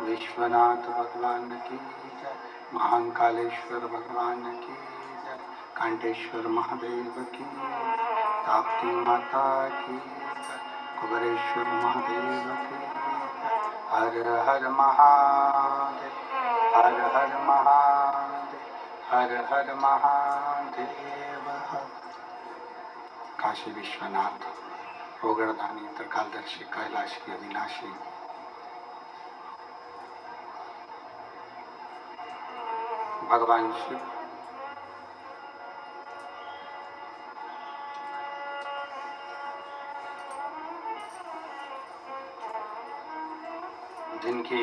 विश्वनाथ भगवान की जय, महान कालेश्वर भगवान की जय, कांटेश्वर महादेव की, ताप्ती माता की जय, कुबेरेश्वर महादेव की जय। हर हर महादेव, हर हर महादेव, हर हर महादेव। काशी विश्वनाथ, रोगड़दानी, त्रिकालदर्शी, कैलाशी, अविनाशी, भगवान शिव जिनकी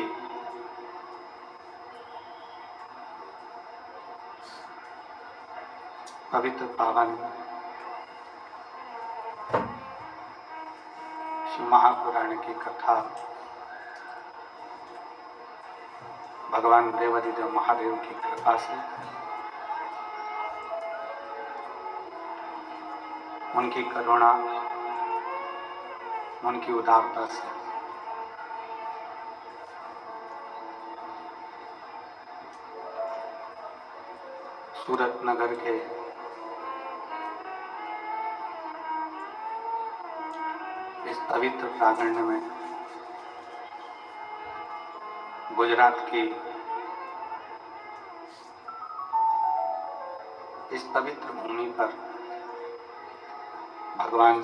पवित्र पावन शिव महापुराण की कथा भगवान देवाधिदेव महादेव की कृपा से, उनकी करुणा, उनकी उदारता से सूरत नगर के इस पवित्र प्रांगण में गुजरात की इस पवित्र भूमि पर भगवान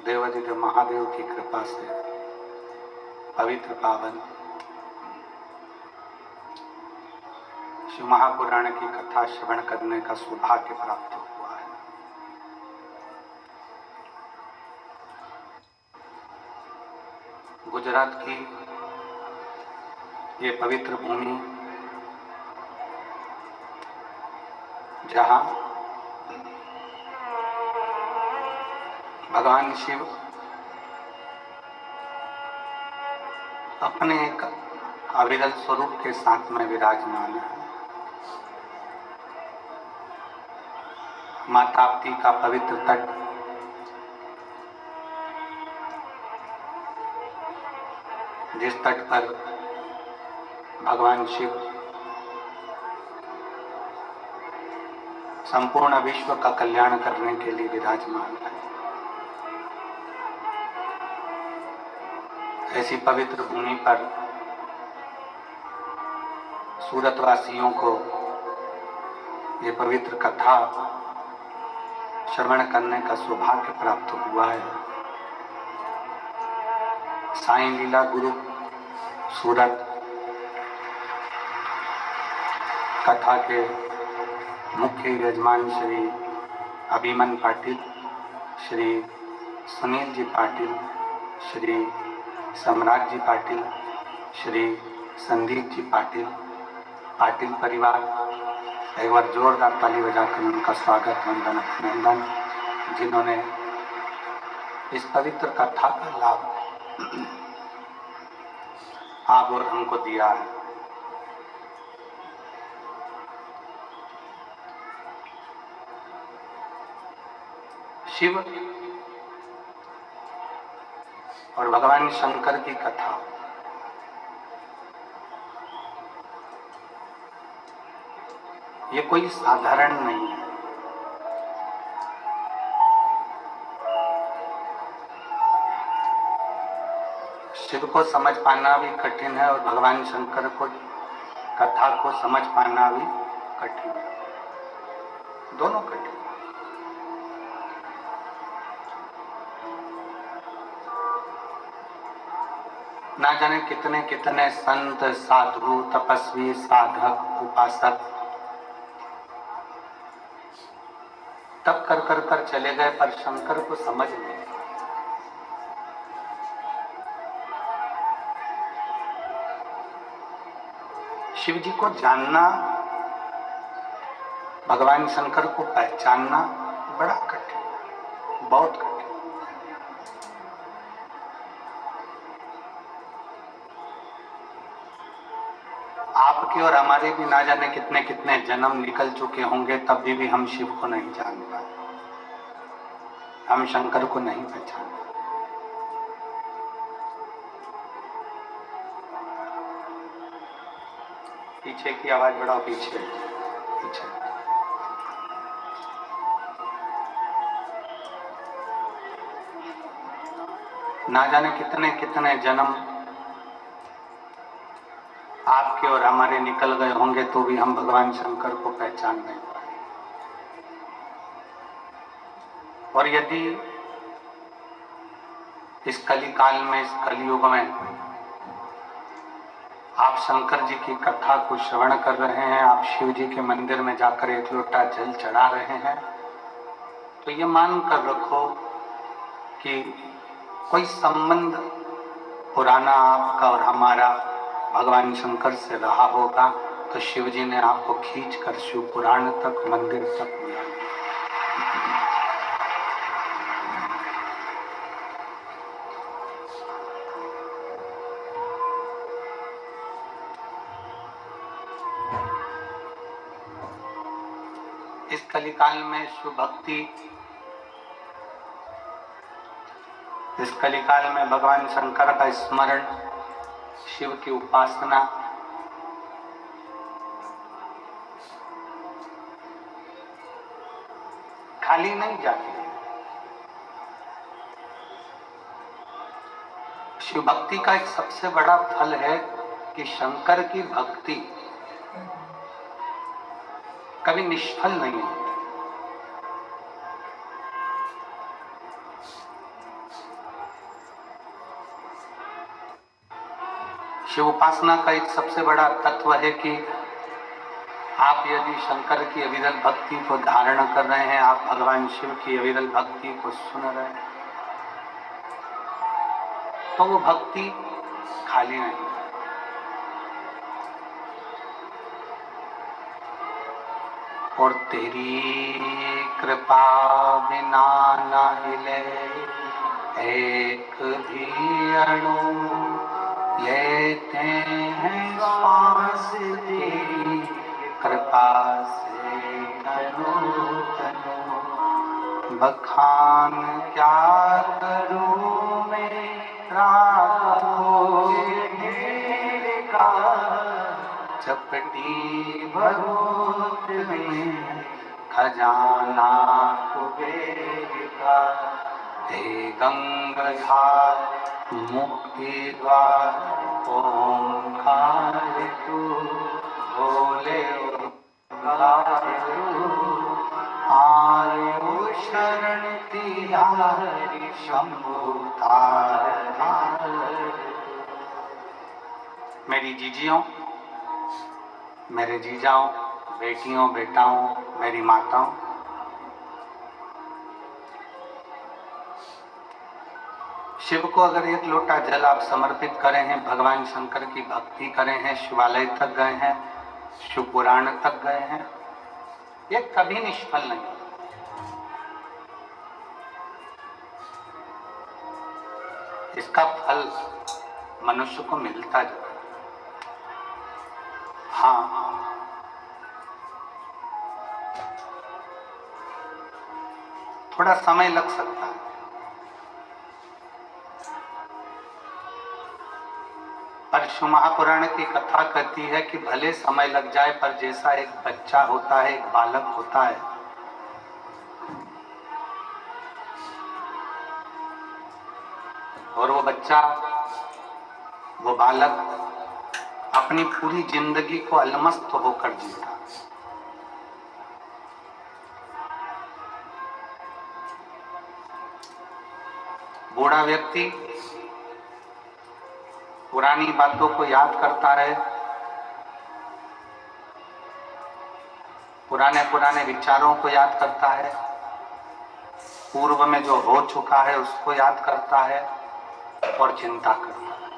देवाधिदेव महादेव की कृपा से पवित्र पावन शिव महापुराण की कथा श्रवण करने का सौभाग्य प्राप्त हुआ है। गुजरात की ये पवित्र भूमि, जहां भगवान शिव अपने एक अविरल स्वरूप के साथ में विराजमान है। माँ ताप्ती का पवित्र तट, जिस तट पर भगवान शिव संपूर्ण विश्व का कल्याण करने के लिए विराजमान है, ऐसी पवित्र भूमि पर सूरतवासियों को ये पवित्र कथा श्रवण करने का सौभाग्य प्राप्त हुआ है। साईं लीला गुरु सूरत कथा के मुख्य यजमान श्री अभिमन पाटिल, श्री सुनील जी पाटिल, श्री सम्राट जी पाटिल, श्री संदीप जी पाटिल, पाटिल परिवार, एक बार जोरदार ताली बजाकर उनका स्वागत, वंदन, अभिनंदन, जिन्होंने इस पवित्र कथा का लाभ आप और हमको दिया है। शिव और भगवान शंकर की कथा ये कोई साधारण नहीं है। शिव को समझ पाना भी कठिन है और भगवान शंकर को कथा को समझ पाना भी कठिन है, दोनों कठिन है। ना जाने कितने कितने संत, साधु, तपस्वी, साधक, उपासक तप कर कर कर चले गए, पर शंकर को समझ नहीं। शिव जी को जानना, भगवान शंकर को पहचानना बड़ा कठिन, बहुत कठिन। आपके और हमारे भी ना जाने कितने कितने जन्म निकल चुके होंगे, तभी भी हम शिव को नहीं जान पाए, हम शंकर को नहीं पहचान पाए। पीछे की आवाज बढ़ाओ, पीछे पीछे। ना जाने कितने कितने जन्म आपके और हमारे निकल गए होंगे, तो भी हम भगवान शंकर को पहचान नहीं पाए। और यदि इस कलिकाल में, इस कलयुग में आप शंकर जी की कथा को श्रवण कर रहे हैं, आप शिव जी के मंदिर में जाकर एक लोटा जल चढ़ा रहे हैं, तो ये मान कर रखो कि कोई संबंध पुराना आपका और हमारा भगवान शंकर से रहा होगा, तो शिव जी ने आपको खींच कर शिव पुराण तक, मंदिर तक बुलाया। इस कलिकाल में शिव भक्ति, इस कलिकाल में भगवान शंकर का स्मरण, शिव की उपासना खाली नहीं जाती है। शिव भक्ति का एक सबसे बड़ा फल है कि शंकर की भक्ति कभी निष्फल नहीं होती। शिव उपासना का एक सबसे बड़ा तत्व है कि आप यदि शंकर की अविरल भक्ति को धारण कर रहे हैं, आप भगवान शिव की अविरल भक्ति को सुन रहे हैं, तो वो भक्ति खाली नहीं। और तेरी कृपा बिना न हिले एक भी अणु, लेते हैं श्वास तेरी कृपा से तनु तनु। बखान क्या करूं मेरा ढेर का, चपटी बहुत में खजाना कुबेर का। हे गंगाधार मुक्ति द्वार ओंकार तू, बोले ओंकार तू, आयो शरण तिहारी शंभु तार तार। मेरी जीजियों, मेरे जीजाओं, बेटियों, बेटाओं, मेरी माताओं, शिव को अगर एक लोटा जल आप समर्पित करें हैं, भगवान शंकर की भक्ति करें हैं, शिवालय तक गए हैं, शिव पुराण तक गए हैं, ये कभी निष्फल नहीं। इसका फल मनुष्य को मिलता जरूर। हाँ, थोड़ा समय लग सकता है। पर शिव महापुराण की कथा कहती है कि भले समय लग जाए, पर जैसा एक बच्चा होता है, एक बालक होता है, और वो बच्चा, वो बालक अपनी पूरी जिंदगी को अलमस्त होकर जीता। बूढ़ा व्यक्ति पुरानी बातों को याद करता है, पुराने विचारों को याद करता है, पूर्व में जो हो चुका है उसको याद करता है और चिंता करता है।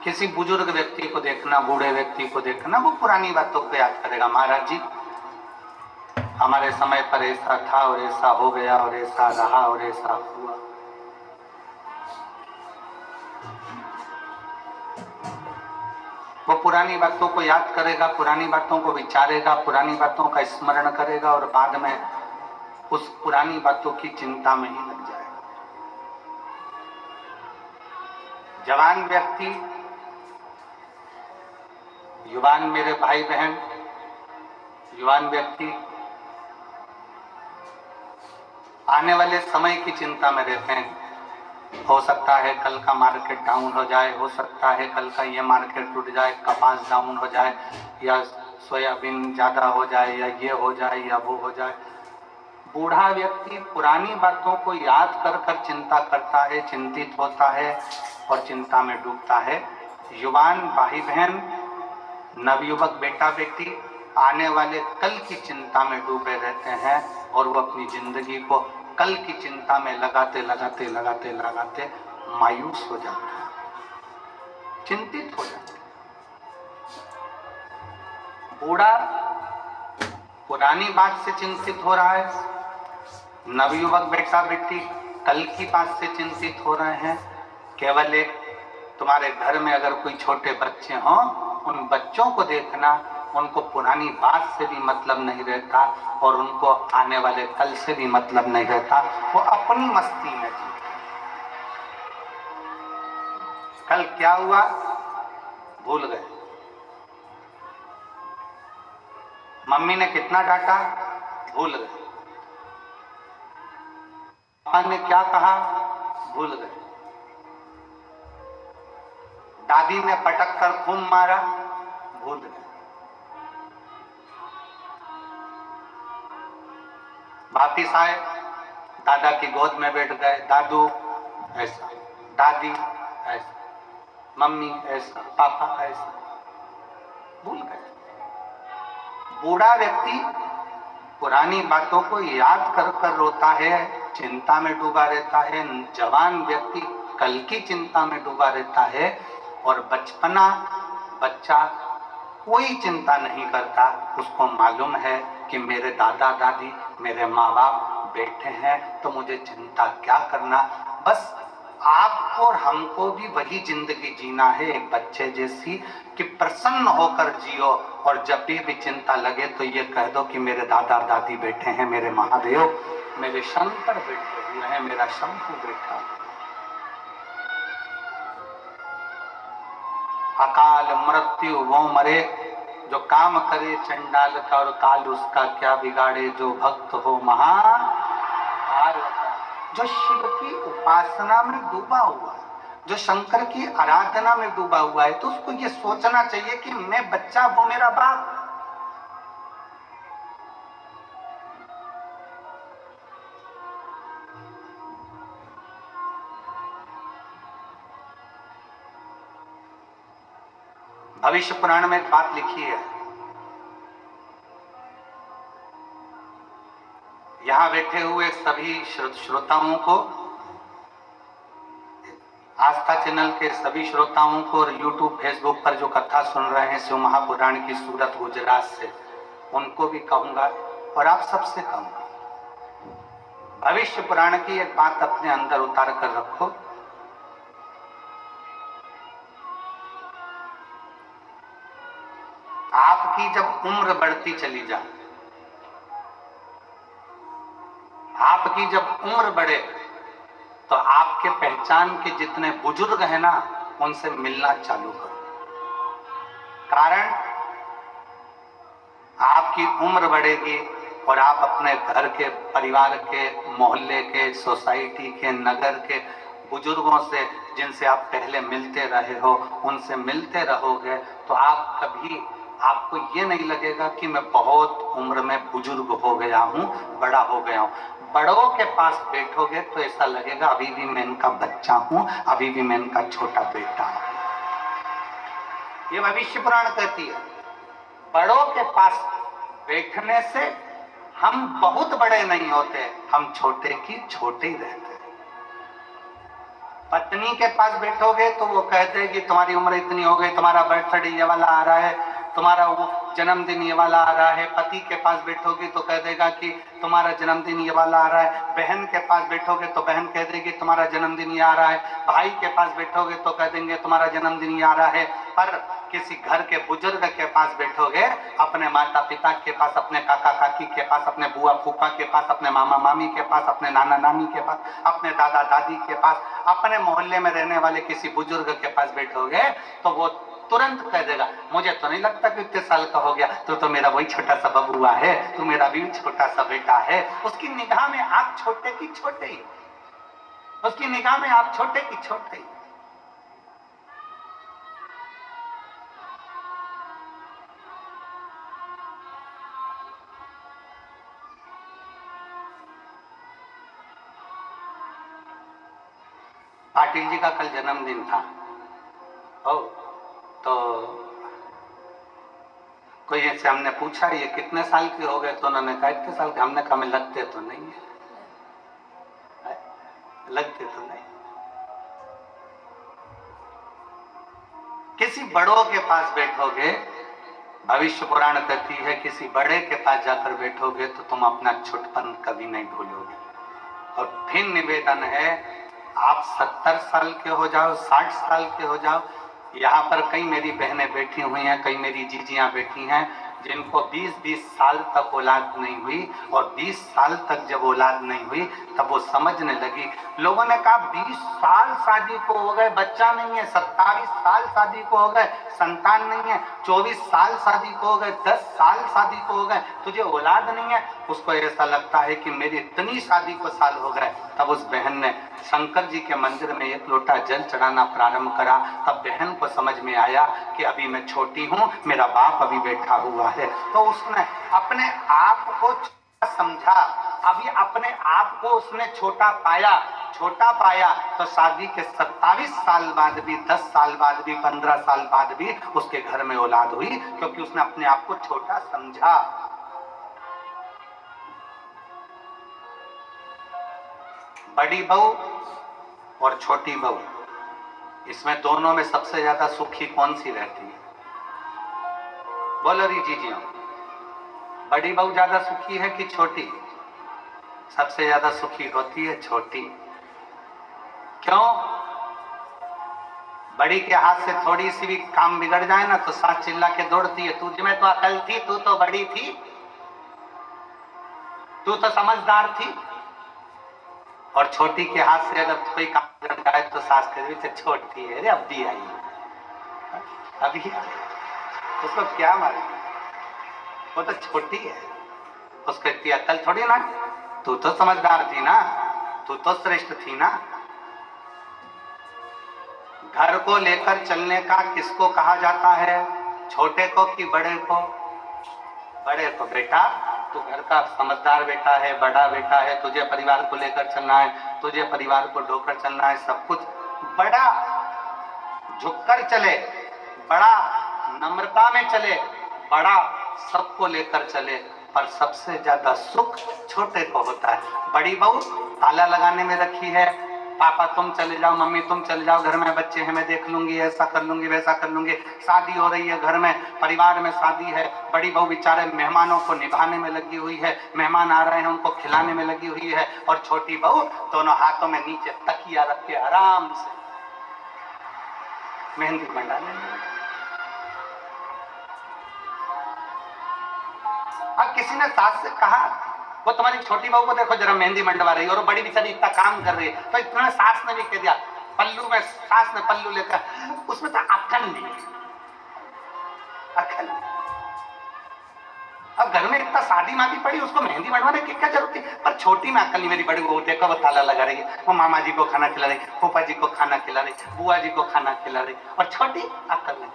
किसी बुजुर्ग व्यक्ति को देखना, बूढ़े व्यक्ति को देखना, वो पुरानी बातों को याद करेगा। महाराज जी, हमारे समय पर ऐसा था और ऐसा हो गया और ऐसा रहा और ऐसा हुआ। वो पुरानी बातों को याद करेगा, पुरानी बातों को विचारेगा, पुरानी बातों का स्मरण करेगा और बाद में उस पुरानी बातों की चिंता में ही लग जाएगा। जवान व्यक्ति, युवान मेरे भाई बहन, युवान व्यक्ति आने वाले समय की चिंता में रहते हैं। हो सकता है कल का मार्केट डाउन हो जाए, हो सकता है कल का ये मार्केट टूट जाए, कपास डाउन हो जाए, या सोयाबीन ज्यादा हो जाए, या ये हो जाए या वो हो जाए। बूढ़ा व्यक्ति पुरानी बातों को याद कर कर चिंता करता है, चिंतित होता है और चिंता में डूबता है। युवान भाई बहन, नवयुवक बेटा बेटी आने वाले कल की चिंता में डूबे रहते हैं और वो अपनी जिंदगी को कल की चिंता में लगाते लगाते लगाते लगाते मायूस हो जाते हैं, चिंतित हो जाते हैं। बूढ़ा पुरानी बात से चिंतित हो रहा है, नवयुवक बेटा बेटी कल की बात से चिंतित हो रहे हैं। केवल एक, तुम्हारे घर में अगर कोई छोटे बच्चे हों, उन बच्चों को देखना, उनको पुरानी बात से भी मतलब नहीं रहता और उनको आने वाले कल से भी मतलब नहीं रहता। वो अपनी मस्ती में जी, कल क्या हुआ भूल गए, मम्मी ने कितना डांटा भूल गए, पापा ने क्या कहा भूल गए, दादी ने पटक कर खूब मारा भूल गए। वापिस आए, दादा की गोद में बैठ गए, दादू ऐसा, दादी ऐसा, मम्मी ऐसा, पापा ऐसा, भूल गए। बूढ़ा व्यक्ति पुरानी बातों को याद कर कर रोता है, चिंता में डूबा रहता है। जवान व्यक्ति कल की चिंता में डूबा रहता है और बचपना बच्चा कोई चिंता नहीं करता। उसको मालूम है कि मेरे दादा दादी, मेरे माँ बाप बैठे हैं तो मुझे चिंता क्या करना। बस आपको और हमको भी वही जिंदगी जीना है, एक बच्चे जैसी, कि प्रसन्न होकर जियो और जब भी चिंता लगे तो ये कह दो कि मेरे दादा दादी बैठे हैं, मेरे महादेव, मेरे शंकर बैठे हुए हैं, मेरा शंभू बैठा। अकाल मृत्यु वो मरे जो काम करे चंडाल का और काल उसका क्या बिगाड़े, जो भक्त हो महान। जो शिव की उपासना में डूबा हुआ है, जो शंकर की आराधना में डूबा हुआ है, तो उसको ये सोचना चाहिए कि मैं बच्चा हूं, मेरा बाप। भविष्य पुराण में एक बात लिखी है, यहां बैठे हुए सभी श्रोताओं को, आस्था चैनल के सभी श्रोताओं को और यूट्यूब फेसबुक पर जो कथा सुन रहे हैं शिव महापुराण की सूरत गुजरात से, उनको भी कहूंगा और आप सबसे कहूंगा, भविष्य पुराण की एक बात अपने अंदर उतार कर रखो। आपकी जब उम्र बढ़ती चली जाए, आपकी जब उम्र बढ़े तो आपके पहचान के जितने बुजुर्ग हैं ना, उनसे मिलना चालू करो। कारण आपकी उम्र बढ़ेगी और आप अपने घर के, परिवार के, मोहल्ले के, सोसाइटी के, नगर के बुजुर्गों से, जिनसे आप पहले मिलते रहे हो, उनसे मिलते रहोगे तो आप कभी, आपको ये नहीं लगेगा कि मैं बहुत उम्र में बुजुर्ग हो गया हूं, बड़ा हो गया हूं। बड़ों के पास बैठोगे तो ऐसा लगेगा अभी भी मैं इनका बच्चा हूं, अभी भी मैं इनका छोटा बेटा हूं। ये भविष्य पुराण कहती है। बड़ों के पास बैठने से हम बहुत बड़े नहीं होते, हम छोटे की छोटे ही रहते। पत्नी के पास बैठोगे तो वो कह देगी तुम्हारी उम्र इतनी हो गई, तुम्हारा बर्थडे ये वाला आ रहा है, तुम्हारा वो जन्मदिन ये वाला आ रहा है। पति के पास बैठोगे तो कह देगा कि तुम्हारा जन्मदिन ये वाला आ रहा है। बहन के पास बैठोगे तो बहन कह देगी तुम्हारा जन्मदिन ये आ रहा है। भाई के पास बैठोगे तो कह देंगे तुम्हारा जन्मदिन ये आ रहा है। पर किसी घर के बुजुर्ग के पास बैठोगे, अपने माता पिता के पास, अपने काका काकी के पास, अपने बुआ फूफा के पास, अपने मामा मामी के पास, अपने नाना नानी के पास, अपने दादा दादी के पास, अपने मोहल्ले में रहने वाले किसी बुजुर्ग के पास बैठोगे तो वो तुरंत कह देगा मुझे तो नहीं लगता कि इतने साल का हो गया, तो मेरा वही छोटा सा बबुआ है, तू मेरा भी छोटा सा बेटा है। उसकी निगाह में आप छोटे की छोटे ही, उसकी निगाह में आप छोटे की छोटे ही। पाटिल जी का कल जन्मदिन था। ओ तो कोई ऐसे हमने पूछा ये कितने साल के हो गए, तो उन्होंने कहा इतने साल के। हमने कहा मैं लगते तो नहीं है, लगते तो नहीं। किसी बड़ों के पास बैठोगे, भविष्य पुराण कहती है किसी बड़े के पास जाकर बैठोगे तो तुम अपना छोटपन कभी नहीं भूलोगे। और फिर निवेदन है आप 70 साल के हो जाओ, 60 साल के हो जाओ। यहाँ पर कई मेरी बहनें बैठी हुई हैं, कई मेरी जीजियां बैठी हैं जिनको 20-20 साल तक औलाद नहीं हुई, और 20 साल तक जब औलाद नहीं हुई तब वो समझने लगी। लोगों ने कहा 20 साल शादी को हो गए बच्चा नहीं है, 27 साल शादी को हो गए संतान नहीं है, 24 साल शादी को हो गए, 10 साल शादी को हो गए, तुझे औलाद नहीं है। उसको ऐसा लगता है कि मेरी इतनी शादी को साल हो गए। तब उस बहन ने शंकर जी के मंदिर में एक लोटा जल चढ़ाना प्रारंभ करा। तब बहन को समझ में आया कि अभी मैं छोटी हूं, मेरा बाप अभी बैठा हुआ है। तो उसने अपने आप को छोटा समझा, अभी अपने आप को उसने छोटा पाया। छोटा पाया तो शादी के 27 साल बाद भी, 10 साल बाद भी, 15 साल बाद भी उसके घर में औलाद हुई, क्योंकि उसने अपने आप को छोटा समझा। बड़ी बहू और छोटी बहू, इसमें दोनों में सबसे ज्यादा सुखी कौन सी रहती है? बोलो री जीजियों, बड़ी बहू ज्यादा सुखी है कि छोटी? सबसे ज्यादा सुखी होती है छोटी। क्यों? बड़ी के हाथ से थोड़ी सी भी काम बिगड़ जाए ना तो साथ चिल्ला के दौड़ती है, तुझ में तो अकल थी, तू तो बड़ी थी, तू तो समझदार थी। और छोटी के हाथ से अगर कोई काम बिगड़ जाए तो सास कहती है छोटी है, अरे अब भी आई, अभी उसको क्या मारेगी, वो तो छोटी है, उसको इतनी अकल थोड़ी ना। तू तो समझदार थी ना, तू तो श्रेष्ठ थी ना। घर को लेकर चलने का किसको कहा जाता है? छोटे को कि बड़े को? बड़े को। बेटा तू घर का समझदार बेटा है, बड़ा बेटा है, तुझे परिवार को लेकर चलना है, तुझे परिवार को ढोकर चलना है, सब कुछ बड़ा झुककर चले, बड़ा नम्रता में चले, बड़ा सबको लेकर चले। पर सबसे ज्यादा सुख छोटे को होता है। बड़ी बहू ताला लगाने में रखी है, पापा तुम चले जाओ, मम्मी तुम चले जाओ, घर में बच्चे हैं, मैं देख लूंगी, ऐसा कर लूंगी, वैसा कर लूंगी। शादी हो रही है घर में, परिवार में शादी है, बड़ी बहू बेचारे मेहमानों को निभाने में लगी हुई है, मेहमान आ रहे हैं उनको खिलाने में लगी हुई है, और छोटी बहू दोनों हाथों में नीचे तकिया रख के आराम से मेहंदी मंडाने में। अब किसी ने सास से कहा वो तुम्हारी छोटी बहू को देखो जरा मेहंदी मंडवा रही है, और वो बड़ी बेचारी इतना काम कर रही है, तो इतना सास ने भी कह दिया, पल्लू में सास ने पल्लू लेकर, उसमें तो अक्ल नहीं, अक्ल नहीं। अब घर में इतना शादी मादी पड़ी, उसको मेहंदी मंडवाने की क्या जरूरत है? पर छोटी में अक्ल नहीं। मेरी बड़ी बहू देखो वो ताला लगा रही है, वो मामा जी को खाना खिला रही, फूफा जी को खाना खिला रही, बुआ जी को खाना खिला रही, और छोटी अक्ल नहीं।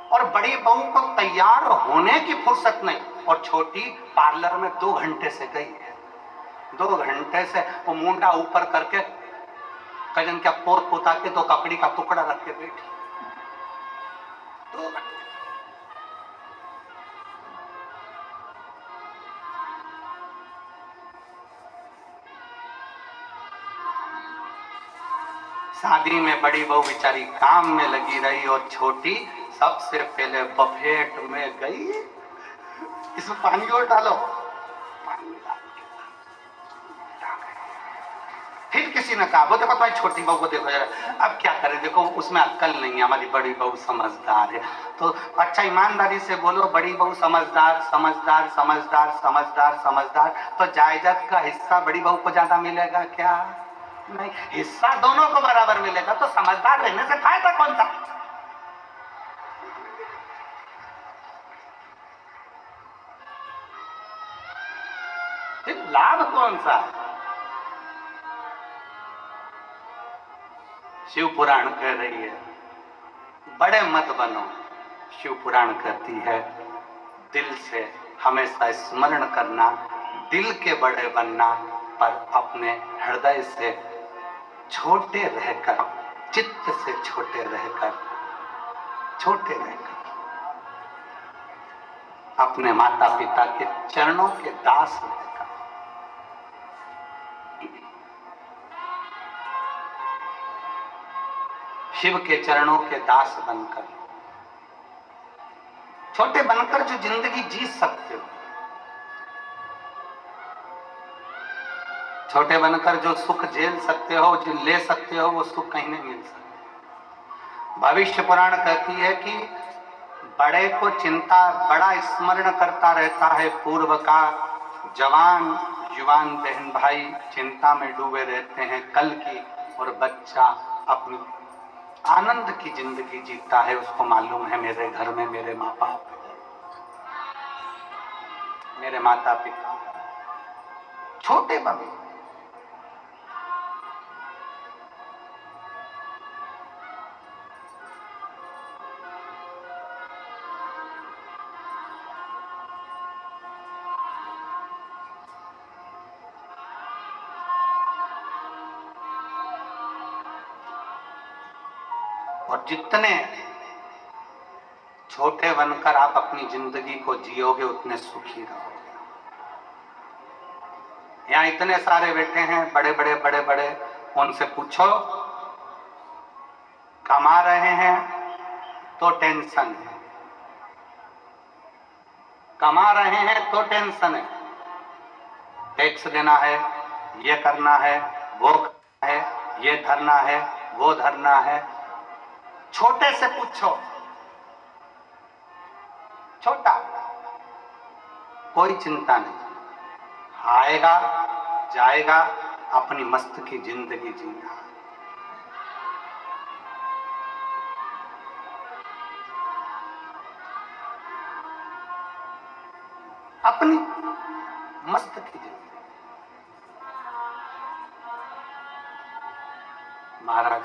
और बड़ी बहू को तैयार होने की फुर्सत नहीं, और छोटी पार्लर में 2 घंटे से गई है। 2 घंटे से वो मुंडा ऊपर करके कजन क्या पोत पोता के 2 ककड़ी का टुकड़ा रख के बैठी 2 घंटे। शादी में बड़ी बहू बेचारी काम में लगी रही और छोटी सबसे पहले बफेट में गई। इसमें पानी और डालो, पानी डाल फिर किसी ने कहा वो देखो तुम्हारी छोटी बहू को देखो जरा। अब क्या करें, देखो उसमें अक्ल नहीं है, हमारी बड़ी बहू समझदार है। तो अच्छा ईमानदारी से बोलो, बड़ी बहू समझदार समझदार समझदार समझदार समझदार, तो जायदाद का हिस्सा बड़ी बहू को ज्यादा मिलेगा क्या? नहीं, हिस्सा दोनों को बराबर मिलेगा। तो समझदार रहने से फायदा कौन सा? लाभ कौन सा है? शिव पुराण कह रही है बड़े मत बनो। शिव पुराण कहती है दिल से हमेशा स्मरण करना, दिल के बड़े बनना, पर अपने हृदय से छोटे रहकर, चित्त से छोटे रहकर, अपने माता पिता के चरणों के दास रहकर, शिव के चरणों के दास बनकर, छोटे बनकर जो जिंदगी जी सकते हो, छोटे बनकर जो सुख झेल सकते हो, जो ले सकते हो, वो सुख कहीं नहीं मिल सकता। भविष्य पुराण कहती है कि बड़े को चिंता, बड़ा स्मरण करता रहता है पूर्व का, जवान युवान बहन भाई चिंता में डूबे रहते हैं कल की, और बच्चा अपनी आनंद की जिंदगी जीता है। उसको मालूम है मेरे घर में मेरे माँ बाप, मेरे माता पिता। छोटे बने और जितने छोटे बनकर आप अपनी जिंदगी को जियोगे उतने सुखी रहोगे। यहाँ इतने सारे बैठे हैं बड़े बड़े बड़े बड़े, उनसे पूछो कमा रहे हैं तो टेंशन है, कमा रहे हैं तो टेंशन है, टैक्स देना है, ये करना है, वो करना है, ये धरना है, वो धरना है। छोटे से पूछो, छोटा कोई चिंता नहीं, आएगा जाएगा, अपनी मस्त की जिंदगी जीना। अपनी मस्त की जिंदगी। महाराज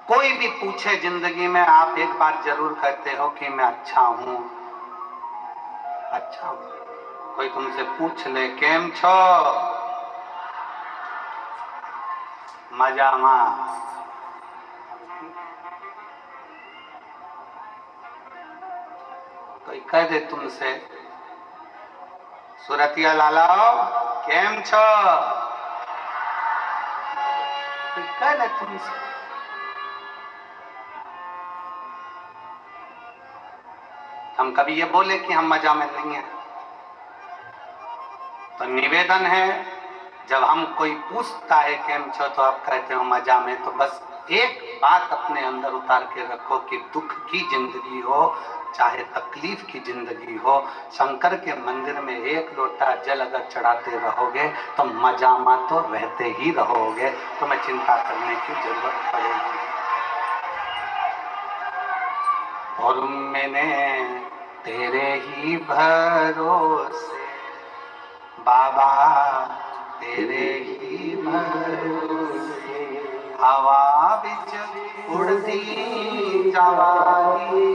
कोई भी पूछे जिंदगी में, आप एक बार जरूर कहते हो कि मैं अच्छा हूं, अच्छा हूं। कोई तुमसे पूछ ले केम छो, मजामा, कोई कह दे तुमसे सुरतिया लालाओ केम छो, कोई कह दे तुमसे हम कभी ये बोले कि हम मजा में नहीं हैं? तो निवेदन है जब हम कोई पूछता है केम छो तो आप कहते हो मजा में, तो बस एक बात अपने अंदर उतार के रखो कि दुख की जिंदगी हो चाहे तकलीफ की जिंदगी हो, शंकर के मंदिर में 1 लोटा जल अगर चढ़ाते रहोगे तो मजामा तो रहते ही रहोगे, तुम्हें चिंता करने की जरूरत पड़ेगी। और मैंने तेरे ही भरोसे बाबा, तेरे ही भरोसे हवा बिच उड़ती जवानी,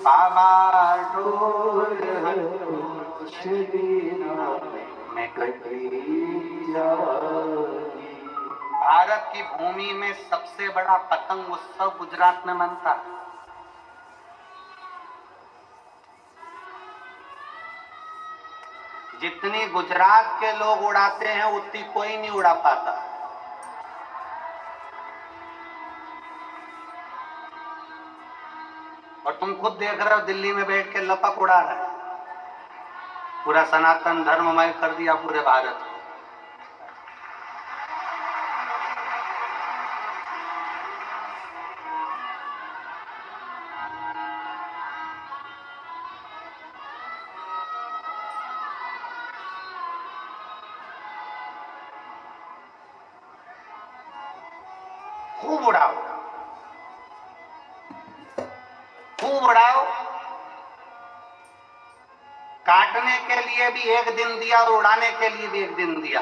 बाबा डोर में कटी जाएगी। भारत की भूमि में सबसे बड़ा पतंग उत्सव गुजरात में मनता है। जितनी गुजरात के लोग उड़ाते हैं उतनी कोई नहीं उड़ा पाता। और तुम खुद देख रहे हो दिल्ली में बैठ के लपक उड़ा रहे हैं। पूरा सनातन धर्ममय कर दिया पूरे भारत को। खूब उड़ाओ, खूब उड़ाओ। काटने के लिए भी एक दिन दिया और उड़ाने के लिए भी एक दिन दिया,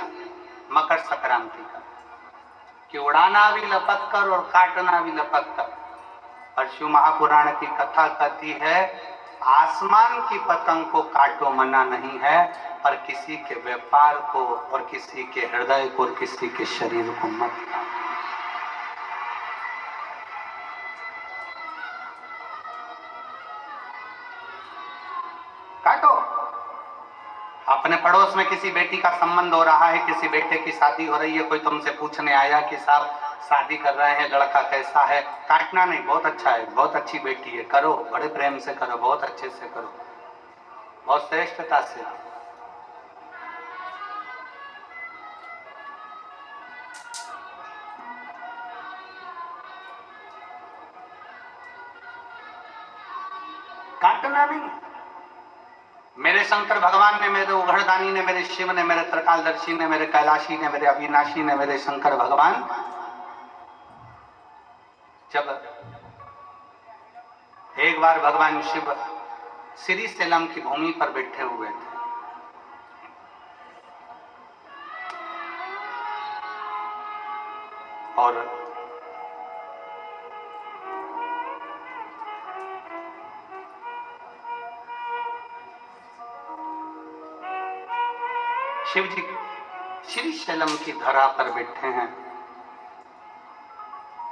मकर संक्रांति का, कि उड़ाना भी लपक कर और काटना भी लपक कर। और शिव महापुराण की कथा कहती है, आसमान की पतंग को काटो मना नहीं है, पर किसी के व्यापार को और किसी के हृदय को और किसी के शरीर को मत काटो। अपने पड़ोस में किसी बेटी का संबंध हो रहा है, किसी बेटे की शादी हो रही है, कोई तुमसे पूछने आया कि साहब शादी कर रहे हैं, लड़का कैसा है? काटना नहीं, बहुत अच्छा है, बहुत अच्छी बेटी है, करो, बड़े प्रेम से करो, बहुत अच्छे से करो, बहुत श्रेष्ठता से। काटना नहीं। मेरे शंकर भगवान ने, मेरे उघड़दानी ने, मेरे शिव ने, मेरे त्रिकालदर्शी ने, मेरे कैलाशी ने, मेरे अविनाशी ने, मेरे शंकर भगवान जब एक बार भगवान शिव श्री सेलम की भूमि पर बैठे हुए थे, और शिव जी श्री शैलम की धरा पर बैठे हैं।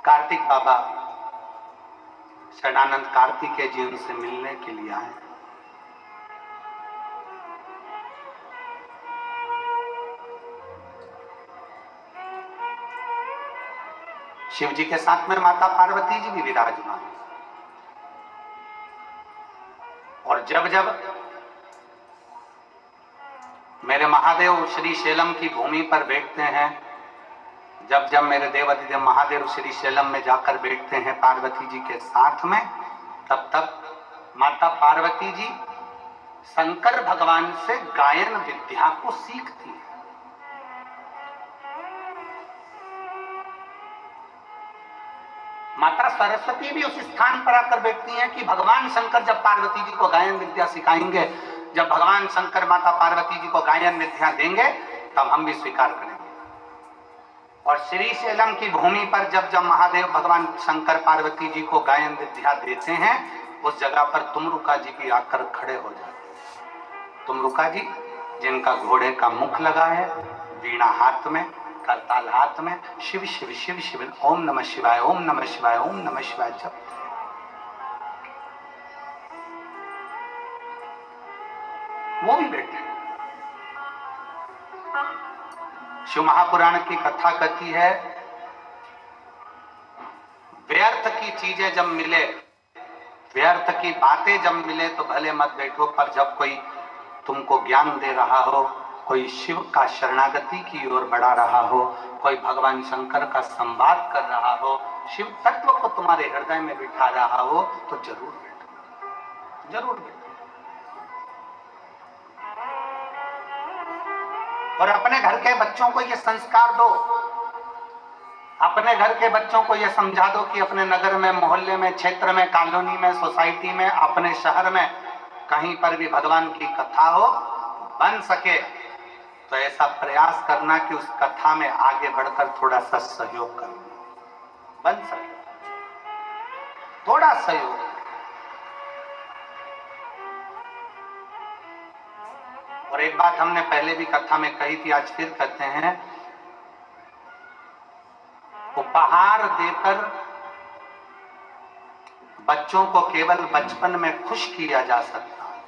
कार्तिक बाबा षडानंद कार्तिकेय जी उनसे मिलने के लिए आए। शिव जी के साथ में माता पार्वती जी भी विराजमान। और जब जब मेरे महादेव श्री शैलम की भूमि पर बैठते हैं, जब जब मेरे देवाधिदेव महादेव श्री शैलम में जाकर बैठते हैं पार्वती जी के साथ में, तब तब माता पार्वती जी शंकर भगवान से गायन विद्या को सीखती है। माता सरस्वती भी उस स्थान पर आकर बैठती हैं कि भगवान शंकर जब पार्वती जी को गायन विद्या सिखाएंगे, जब भगवान शंकर माता पार्वती जी को गायन विद्या देंगे, तब हम भी स्वीकार करेंगे। और श्री शैलम की भूमि पर जब जब महादेव भगवान शंकर पार्वती जी को गायन विद्या देते हैं, उस जगह पर तुमरुका जी भी आकर खड़े हो जाते हैं। तुमरुका जी जिनका घोड़े का मुख लगा है, वीणा हाथ में, करताल हाथ में, शिव शिव शिव शिव, ओम नमः शिवाय, ओम नमः शिवाय, ओम नमः शिवाय जप। वो भी बैठे। शिव महापुराण की कथा कहती है, व्यर्थ की चीजें जब मिले, व्यर्थ की बातें जब मिले तो भले मत बैठो, पर जब कोई तुमको ज्ञान दे रहा हो, कोई शिव का शरणागति की ओर बढ़ा रहा हो, कोई भगवान शंकर का संवाद कर रहा हो, शिव तत्व को तुम्हारे हृदय में बिठा रहा हो, तो जरूर बैठो, जरूर बैठो। और अपने घर के बच्चों को ये संस्कार दो, अपने घर के बच्चों को ये समझा दो कि अपने नगर में, मोहल्ले में, क्षेत्र में, कॉलोनी में, सोसाइटी में, अपने शहर में कहीं पर भी भगवान की कथा हो, बन सके तो ऐसा प्रयास करना कि उस कथा में आगे बढ़कर थोड़ा सा सहयोग करना, बन सके थोड़ा सहयोग। और एक बात हमने पहले भी कथा में कही थी, आज फिर कहते हैं, उपहार देकर बच्चों को केवल बचपन में खुश किया जा सकता है।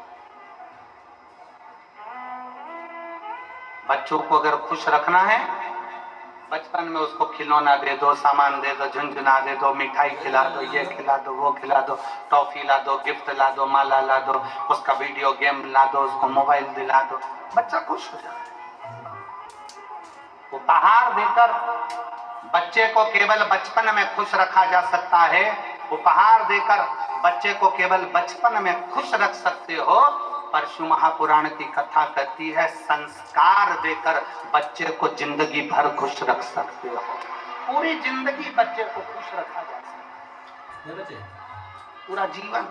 बच्चों को अगर खुश रखना है, बचपन में उसको खिलौना दे दो, सामान दे दो, झुनझुना दे दो, मिठाई खिला दो, ये खिला दो, वो खिला दो, टॉफी ला दो, गिफ्ट ला दो, माला ला दो, उसका वीडियो गेम ला दो, उसको मोबाइल दिला दो, बच्चा खुश हो जाए। उपहार देकर बच्चे को केवल बचपन में खुश रखा जा सकता है। उपहार देकर बच्चे को केवल बचपन में खुश रख सकते हो। परशु महापुराण की कथा कहती है, संस्कार देकर बच्चे को जिंदगी भर खुश रख सकते हो। पूरी जिंदगी बच्चे को खुश रखा जा सकता है, पूरा जीवन।